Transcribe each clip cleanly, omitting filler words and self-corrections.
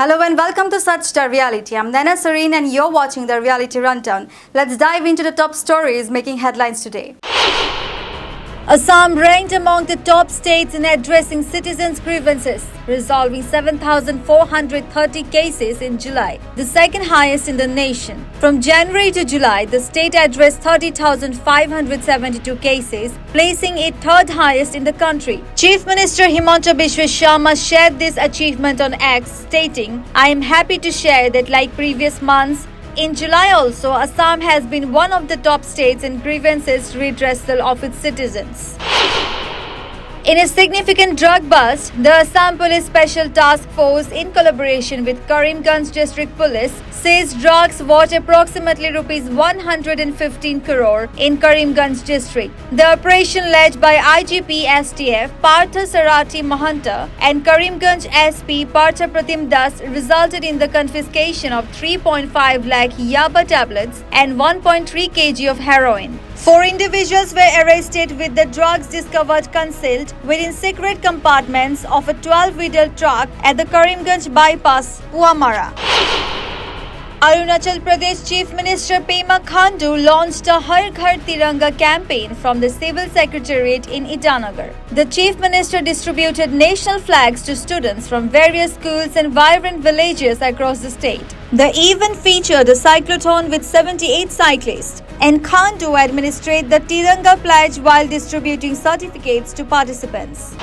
Hello and welcome to Such the Reality. I'm Nana Serene and you're watching the Reality Rundown. Let's dive into the top stories making headlines today. Assam ranked among the top states in addressing citizens' grievances, resolving 7,430 cases in July, the second highest in the nation. From January to July, the state addressed 30,572 cases, placing it third highest in the country. Chief Minister Himanta Biswa Sharma shared this achievement on X, stating, "I am happy to share that like previous months, in July also, Assam has been one of the top states in grievances redressal of its citizens." In a significant drug bust, the Assam Police Special Task Force, in collaboration with Karimganj District Police, says drugs worth approximately rupees 115 crore in Karimganj district. The operation, led by IGP STF Partha Sarathi Mahanta and Karimganj SP Partha Pratim Das, resulted in the confiscation of 3.5 lakh yaba tablets and 1.3 kg of heroin. 4 individuals were arrested with the drugs discovered concealed within secret compartments of a 12-wheeler truck at the Karimganj bypass, Puamara. Arunachal Pradesh Chief Minister Pema Khandu launched a Har Ghar Tiranga campaign from the Civil Secretariat in Itanagar. The Chief Minister distributed national flags to students from various schools and vibrant villages across the state. The event featured a cyclothon with 78 cyclists, and Khandu administered the Tiranga pledge while distributing certificates to participants.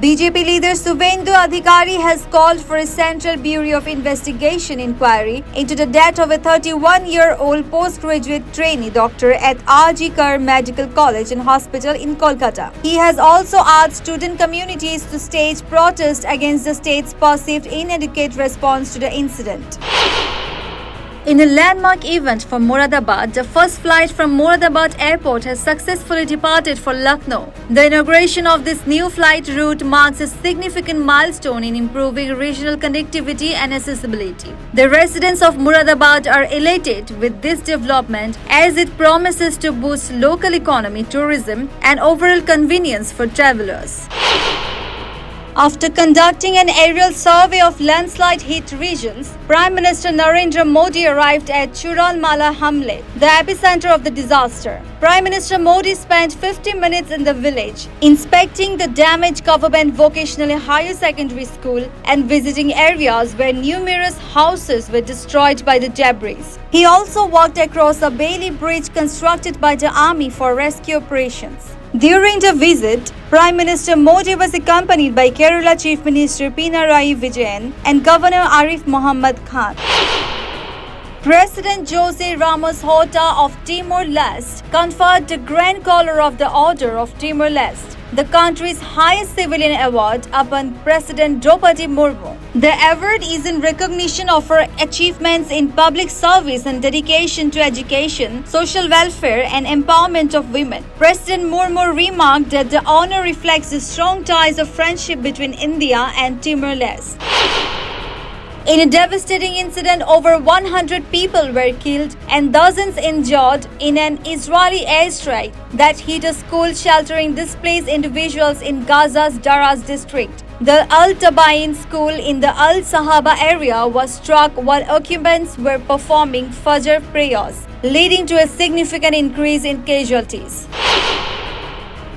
BJP leader Suvendu Adhikari has called for a Central Bureau of Investigation inquiry into the death of a 31-year-old postgraduate trainee doctor at R.G. Kar Medical College and Hospital in Kolkata. He has also asked student communities to stage protest against the state's perceived inadequate response to the incident. In a landmark event for Moradabad, the first flight from Moradabad Airport has successfully departed for Lucknow. The inauguration of this new flight route marks a significant milestone in improving regional connectivity and accessibility. The residents of Moradabad are elated with this development as it promises to boost local economy, tourism, and overall convenience for travelers. After conducting an aerial survey of landslide-hit regions, Prime Minister Narendra Modi arrived at Churanmala Hamlet, the epicenter of the disaster. Prime Minister Modi spent 50 minutes in the village, inspecting the damaged government vocational higher secondary school and visiting areas where numerous houses were destroyed by the debris. He also walked across a Bailey Bridge constructed by the army for rescue operations. During the visit, Prime Minister Modi was accompanied by Kerala Chief Minister Pinarayi Vijayan and Governor Arif Mohammed Khan. President Jose Ramos Horta of Timor-Leste conferred the Grand Collar of the Order of Timor-Leste, the country's highest civilian award, upon President Draupadi Murmu. The award is in recognition of her achievements in public service and dedication to education, social welfare, and empowerment of women. President Murmu remarked that the honor reflects the strong ties of friendship between India and Timor-Leste. In a devastating incident, over 100 people were killed and dozens injured in an Israeli airstrike that hit a school sheltering displaced individuals in Gaza's Daras district. The Al-Tabayin school in the Al-Sahaba area was struck while occupants were performing Fajr prayers, leading to a significant increase in casualties.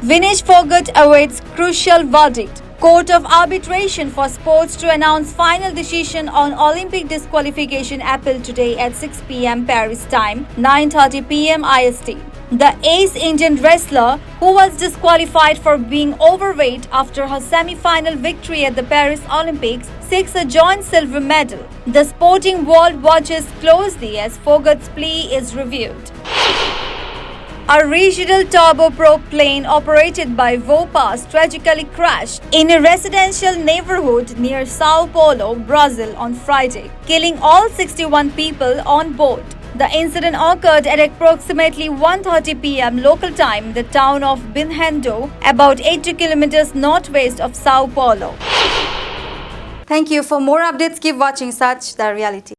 Vinesh Phogat awaits crucial verdict. Court of Arbitration for Sports to announce final decision on Olympic disqualification appeal today at 6 p.m. Paris time, 9:30 p.m. IST. The ace Indian wrestler, who was disqualified for being overweight after her semi-final victory at the Paris Olympics, seeks a joint silver medal. The sporting world watches closely as Phogat's plea is reviewed. A regional turboprop plane operated by Vopas tragically crashed in a residential neighborhood near Sao Paulo, Brazil on Friday, killing all 61 people on board. The incident occurred at approximately 1:30 p.m. local time in the town of Binhendo, about 80 kilometers northwest of Sao Paulo. Thank you. For more updates, keep watching Such the Reality.